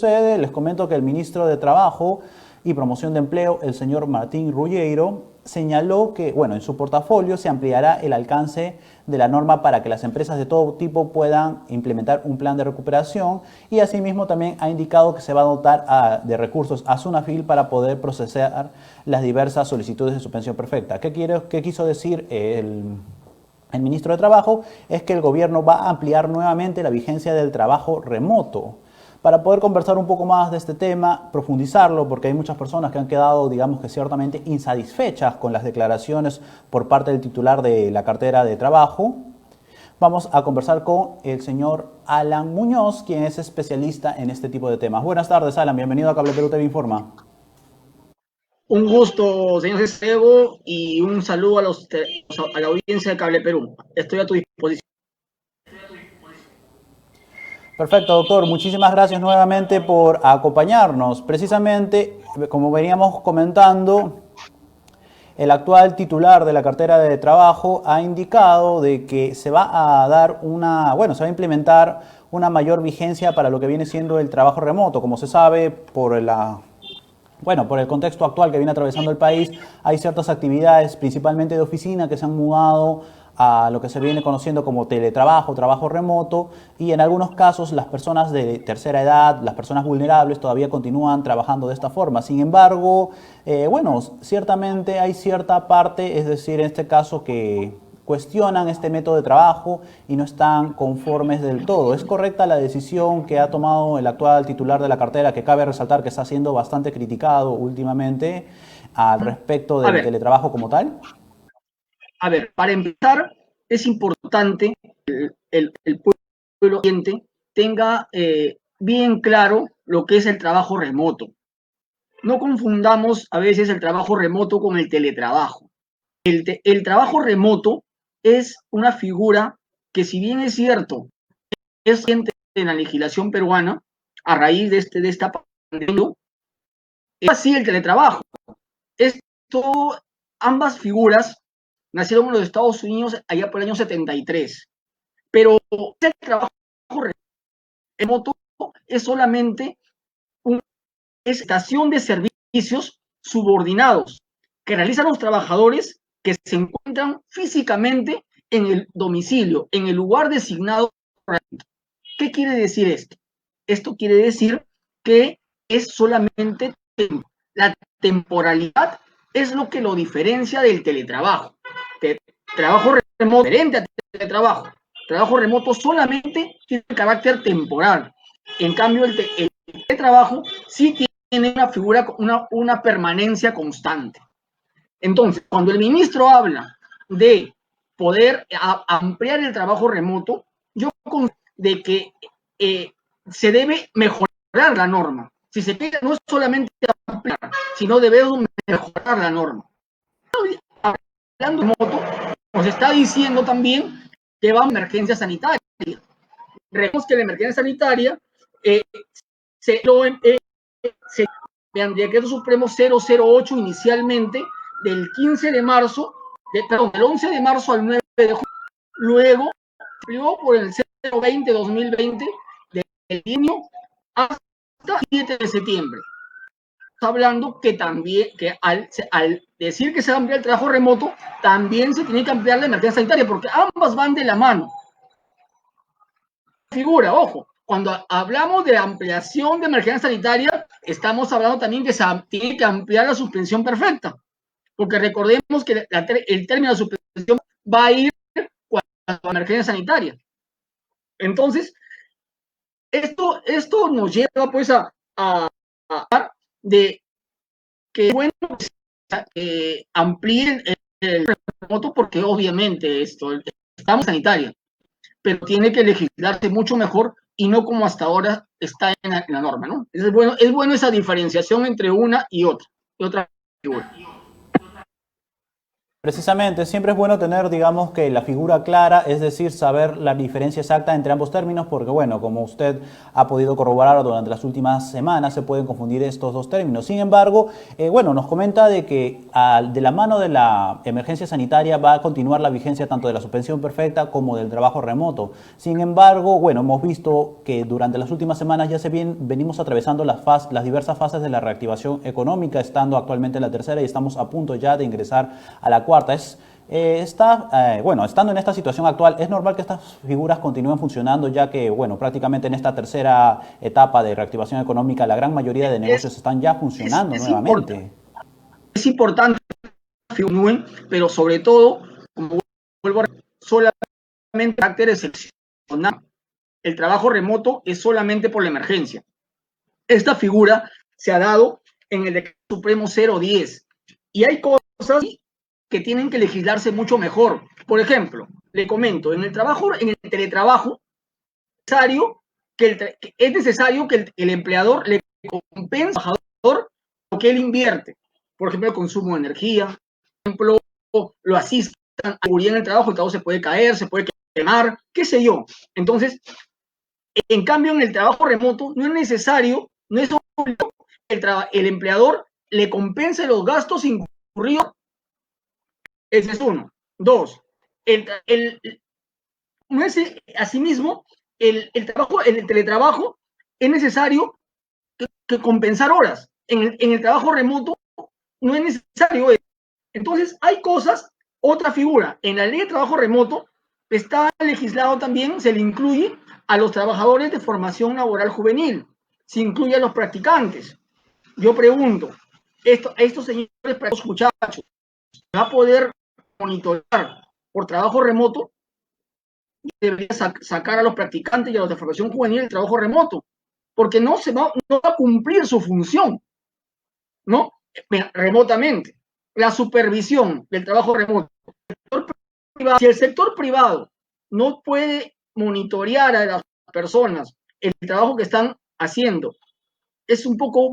sucede, les comento que el ministro de Trabajo y Promoción de Empleo, el señor Martín Ruggiero, señaló que, bueno, en su portafolio se ampliará el alcance de la norma para que las empresas de todo tipo puedan implementar un plan de recuperación y asimismo también ha indicado que se va a dotar de recursos a Sunafil para poder procesar las diversas solicitudes de suspensión perfecta. ¿Qué quiso decir el ministro de Trabajo? Es que el gobierno va a ampliar nuevamente la vigencia del trabajo remoto. Para poder conversar un poco más de este tema, profundizarlo, porque hay muchas personas que han quedado, digamos que ciertamente insatisfechas con las declaraciones por parte del titular de la cartera de trabajo, vamos a conversar con el señor Alan Muñoz, quien es especialista en este tipo de temas. Buenas tardes, Alan. Bienvenido a Cable Perú TV Informa. Un gusto, señor Evo, y un saludo a la audiencia de Cable Perú. Estoy a tu disposición. Perfecto, doctor. Muchísimas gracias nuevamente por acompañarnos. Precisamente, como veníamos comentando, el actual titular de la cartera de trabajo ha indicado de que se va a dar se va a implementar una mayor vigencia para lo que viene siendo el trabajo remoto. Como se sabe, por el contexto actual que viene atravesando el país, hay ciertas actividades, principalmente de oficina, que se han mudado a lo que se viene conociendo como teletrabajo, trabajo remoto, y en algunos casos las personas de tercera edad, las personas vulnerables todavía continúan trabajando de esta forma. Sin embargo, ciertamente hay cierta parte, es decir, en este caso que cuestionan este método de trabajo y no están conformes del todo. ¿Es correcta la decisión que ha tomado el actual titular de la cartera, que cabe resaltar que está siendo bastante criticado últimamente al respecto A del ver, teletrabajo como tal? para empezar, es importante que el pueblo oyente tenga bien claro lo que es el trabajo remoto. No confundamos a veces el trabajo remoto con el teletrabajo. El trabajo remoto es una figura que, si bien es cierto, es reciente en la legislación peruana a raíz de esta pandemia, es así el teletrabajo. Esto, ambas figuras nacieron en los Estados Unidos allá por el año 73, pero el trabajo remoto es solamente una estación de servicios subordinados que realizan los trabajadores que se encuentran físicamente en el domicilio, en el lugar designado. ¿Qué quiere decir esto? Esto quiere decir que es solamente la temporalidad es lo que lo diferencia del teletrabajo. Trabajo remoto diferente a teletrabajo. Trabajo remoto solamente tiene carácter temporal. En cambio, el teletrabajo sí tiene una figura, una permanencia constante. Entonces, cuando el ministro habla de poder ampliar el trabajo remoto, yo considero de que se debe mejorar la norma. Si se pide, no es solamente ampliar, sino debemos mejorar la norma. Hablando de moto, nos está diciendo también que va a emergencia sanitaria. Recordemos que la emergencia sanitaria se mediante decreto supremo 008 inicialmente del 15 de marzo, del 11 de marzo al 9 de junio, luego por el 020-2020 del niño hasta el 7 de septiembre. Está hablando que también, que al decir que se va a ampliar el trabajo remoto, también se tiene que ampliar la emergencia sanitaria, porque ambas van de la mano. Figura, ojo, cuando hablamos de ampliación de emergencia sanitaria, estamos hablando también que se tiene que ampliar la suspensión perfecta, porque recordemos que el término de suspensión va a ir cuando la emergencia sanitaria. Entonces, esto nos lleva pues a de que bueno amplíen el remoto, porque obviamente estamos sanitaria, pero tiene que legislarse mucho mejor y no como hasta ahora está en la norma, ¿no? Es bueno esa diferenciación entre una y otra figura. Precisamente, siempre es bueno tener, digamos, que la figura clara, es decir, saber la diferencia exacta entre ambos términos, porque, bueno, como usted ha podido corroborar durante las últimas semanas, se pueden confundir estos dos términos. Sin embargo, bueno, nos comenta de que de la mano de la emergencia sanitaria va a continuar la vigencia tanto de la suspensión perfecta como del trabajo remoto. Sin embargo, bueno, hemos visto que durante las últimas semanas ya venimos atravesando las diversas fases de la reactivación económica, estando actualmente en la tercera y estamos a punto ya de ingresar a la cuarta. Bueno, estando en esta situación actual, es normal que estas figuras continúen funcionando, ya que, bueno, prácticamente en esta tercera etapa de reactivación económica, la gran mayoría de negocios están ya funcionando nuevamente. Es importante que continúen, pero sobre todo, como vuelvo a repetir, solamente carácter excepcional. El trabajo remoto es solamente por la emergencia. Esta figura se ha dado en el Decreto Supremo 010 y hay cosas que tienen que legislarse mucho mejor. Por ejemplo, le comento, en el teletrabajo, es necesario que el empleador le compense al trabajador lo que él invierte. Por ejemplo, el consumo de energía, por ejemplo, lo asistan a seguridad en el trabajo se puede caer, se puede quemar, qué sé yo. Entonces, en cambio, en el trabajo remoto no es necesario, no es obligatorio que el empleador le compense los gastos incurridos. Ese es uno. Dos, no es, asimismo, el teletrabajo es necesario que compensar horas. En el trabajo remoto no es necesario eso. Entonces, hay cosas, otra figura, en la ley de trabajo remoto está legislado también, se le incluye a los trabajadores de formación laboral juvenil, se incluye a los practicantes. Yo pregunto, estos señores, estos muchachos, ¿va a poder monitorear por trabajo remoto? Debería sacar a los practicantes y a los de formación juvenil el trabajo remoto, porque no va a cumplir su función, ¿no? Remotamente. La supervisión del trabajo remoto. Si el sector privado no puede monitorear a las personas el trabajo que están haciendo, es un poco,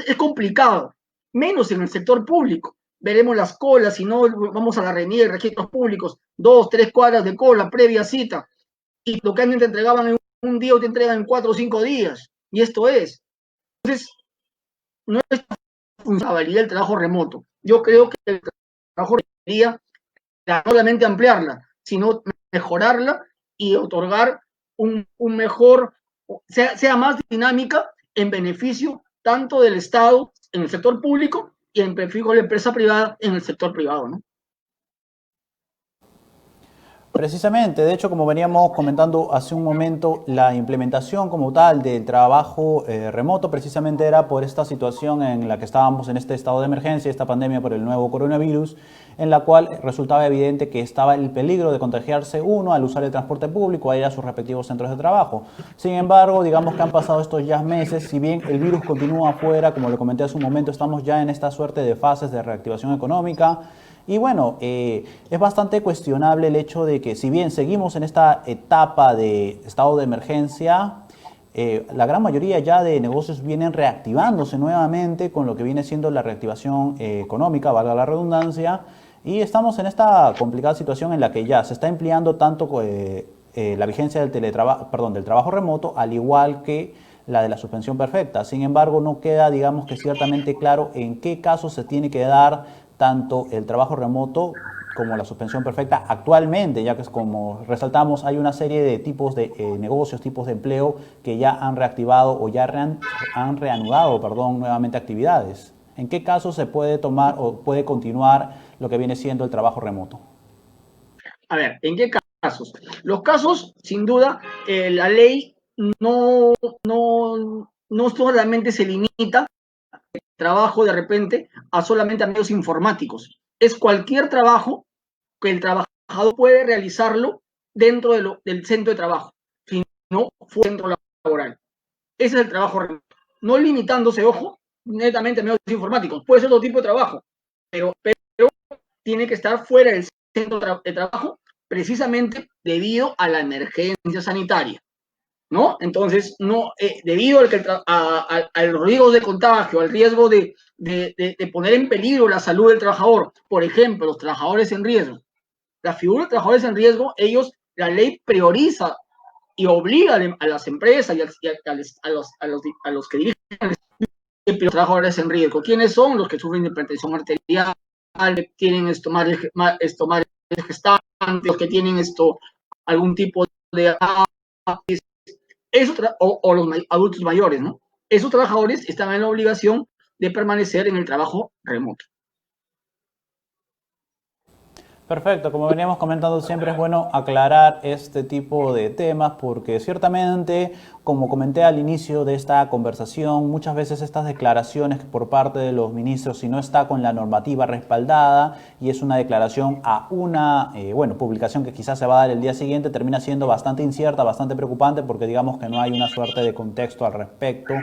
es complicado, menos en el sector público. Veremos las colas, si no, vamos a la RENIEC, registros públicos, 2, 3 cuadras de cola, previa cita, y lo que antes te entregaban en un día, te entregan en 4 o 5 días, y esto es. Entonces, no es funcionalidad del trabajo remoto. Yo creo que el trabajo debería no solamente ampliarla, sino mejorarla y otorgar un mejor, sea más dinámica en beneficio tanto del Estado en el sector público y en beneficio de la empresa privada en el sector privado, ¿no? Precisamente, de hecho, como veníamos comentando hace un momento, la implementación como tal del trabajo remoto precisamente era por esta situación en la que estábamos en este estado de emergencia, esta pandemia por el nuevo coronavirus, en la cual resultaba evidente que estaba el peligro de contagiarse uno al usar el transporte público, a ir a sus respectivos centros de trabajo. Sin embargo, digamos que han pasado estos ya meses, si bien el virus continúa afuera, como le comenté hace un momento, estamos ya en esta suerte de fases de reactivación económica. Y bueno, es bastante cuestionable el hecho de que si bien seguimos en esta etapa de estado de emergencia, la gran mayoría ya de negocios vienen reactivándose nuevamente con lo que viene siendo la reactivación económica, valga la redundancia, y estamos en esta complicada situación en la que ya se está empleando tanto la vigencia del del trabajo remoto, al igual que la de la suspensión perfecta. Sin embargo, no queda, digamos que ciertamente claro en qué casos se tiene que dar tanto el trabajo remoto como la suspensión perfecta actualmente, ya que como resaltamos hay una serie de tipos de negocios, tipos de empleo que ya han reactivado o ya han reanudado, perdón, nuevamente actividades. ¿En qué casos se puede tomar o puede continuar lo que viene siendo el trabajo remoto? A ver, ¿en qué casos? Los casos, sin duda, la ley no solamente se limita trabajo de repente a solamente a medios informáticos. Es cualquier trabajo que el trabajador puede realizarlo dentro del centro de trabajo, si no fue centro laboral. Ese es el trabajo remoto. No limitándose, ojo, netamente a medios informáticos. Puede ser otro tipo de trabajo, pero tiene que estar fuera del centro de trabajo precisamente debido a la emergencia sanitaria. ¿no? Entonces, no, debido al riesgo de contagio, al riesgo de poner en peligro la salud del trabajador, por ejemplo, los trabajadores en riesgo, la figura de trabajadores en riesgo, la ley prioriza y obliga a las empresas y a los que dirigen los trabajadores en riesgo. ¿Quiénes son? Los que sufren de hipertensión arterial, que tienen gestantes, los que tienen algún tipo de o los adultos mayores, ¿no? Esos trabajadores están en la obligación de permanecer en el trabajo remoto. Perfecto, como veníamos comentando, siempre es bueno aclarar este tipo de temas porque ciertamente, como comenté al inicio de esta conversación, muchas veces estas declaraciones por parte de los ministros, si no está con la normativa respaldada y es una declaración a una publicación que quizás se va a dar el día siguiente, termina siendo bastante incierta, bastante preocupante porque digamos que no hay una suerte de contexto al respecto.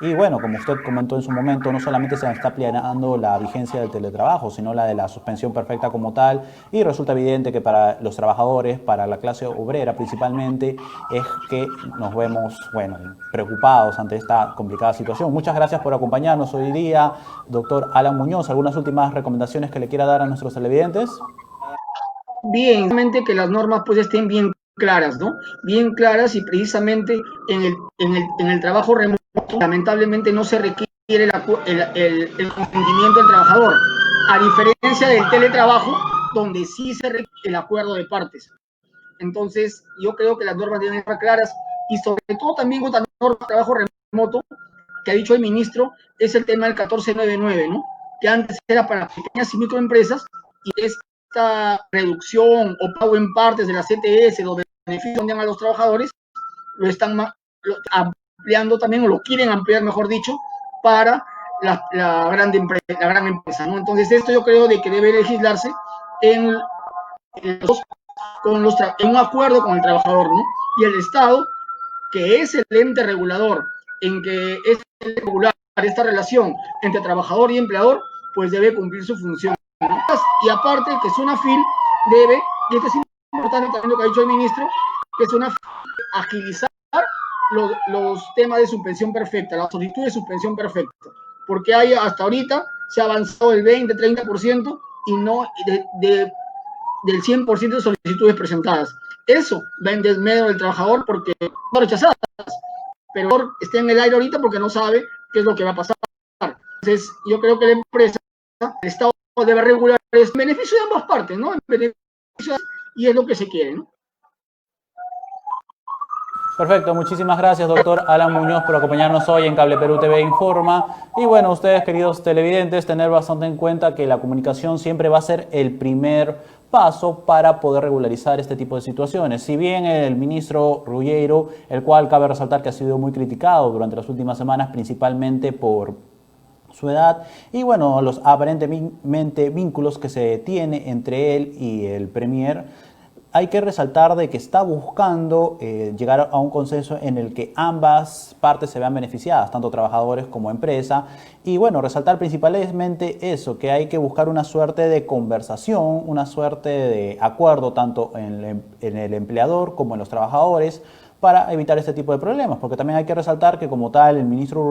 Y bueno, como usted comentó en su momento, no solamente se está aplicando la vigencia del teletrabajo, sino la de la suspensión perfecta como tal. Y resulta evidente que para los trabajadores, para la clase obrera principalmente, es que nos vemos, preocupados ante esta complicada situación. Muchas gracias por acompañarnos hoy día, doctor Alan Muñoz. ¿Algunas últimas recomendaciones que le quiera dar a nuestros televidentes? Bien, realmente que las normas pues estén bien claras, ¿no? Bien claras y precisamente en el trabajo remoto lamentablemente no se requiere el consentimiento del trabajador, a diferencia del teletrabajo, donde sí se requiere el acuerdo de partes. Entonces, yo creo que las normas deben estar claras y sobre todo también otra norma de trabajo remoto que ha dicho el ministro es el tema del 1499, ¿no? Que antes era para pequeñas y microempresas y esta reducción o pago en partes de la CTS, los beneficios a los trabajadores, lo están ampliando también, o lo quieren ampliar, mejor dicho, para la gran empresa, ¿no? Entonces, esto yo creo de que debe legislarse en un acuerdo con el trabajador, ¿no? Y el Estado, que es el ente regulador, en que es el regular esta relación entre trabajador y empleador, pues debe cumplir su función, ¿no? Y aparte que SUNAFIL debe, y esto es importante también lo que ha dicho el ministro, que SUNAFIL agilizar los temas de suspensión perfecta, la solicitud de suspensión perfecta, porque hay, hasta ahorita se ha avanzado el 20-30% y no del 100% de solicitudes presentadas. Eso va en desmedro del trabajador porque no rechazadas, pero está en el aire ahorita porque no sabe qué es lo que va a pasar. Entonces, yo creo que la empresa, el Estado debe regular en beneficio de ambas partes, ¿no? En beneficio, y es lo que se quiere, ¿no? Perfecto, muchísimas gracias, doctor Alan Muñoz, por acompañarnos hoy en Cable Perú TV Informa. Y bueno, ustedes, queridos televidentes, tener bastante en cuenta que la comunicación siempre va a ser el primer paso para poder regularizar este tipo de situaciones. Si bien el ministro Ruggiero, el cual cabe resaltar que ha sido muy criticado durante las últimas semanas, principalmente por su edad y bueno, los aparentemente vínculos que se tiene entre él y el premier, hay que resaltar de que está buscando llegar a un consenso en el que ambas partes se vean beneficiadas, tanto trabajadores como empresa. Y bueno, resaltar principalmente eso, que hay que buscar una suerte de conversación, una suerte de acuerdo tanto en el empleador como en los trabajadores, para evitar este tipo de problemas, porque también hay que resaltar que como tal el ministro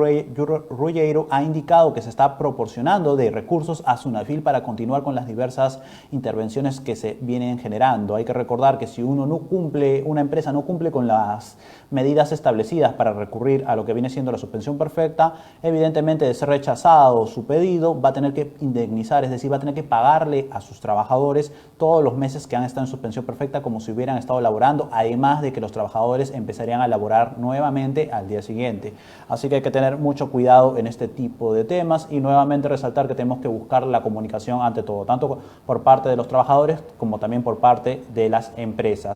Ruggiero ha indicado que se está proporcionando de recursos a SUNAFIL para continuar con las diversas intervenciones que se vienen generando. Hay que recordar que si una empresa no cumple con las medidas establecidas para recurrir a lo que viene siendo la suspensión perfecta, evidentemente de ser rechazado su pedido va a tener que indemnizar, es decir, va a tener que pagarle a sus trabajadores todos los meses que han estado en suspensión perfecta como si hubieran estado laborando, además de que los trabajadores empezarían a laborar nuevamente al día siguiente. Así que hay que tener mucho cuidado en este tipo de temas y nuevamente resaltar que tenemos que buscar la comunicación ante todo, tanto por parte de los trabajadores como también por parte de las empresas.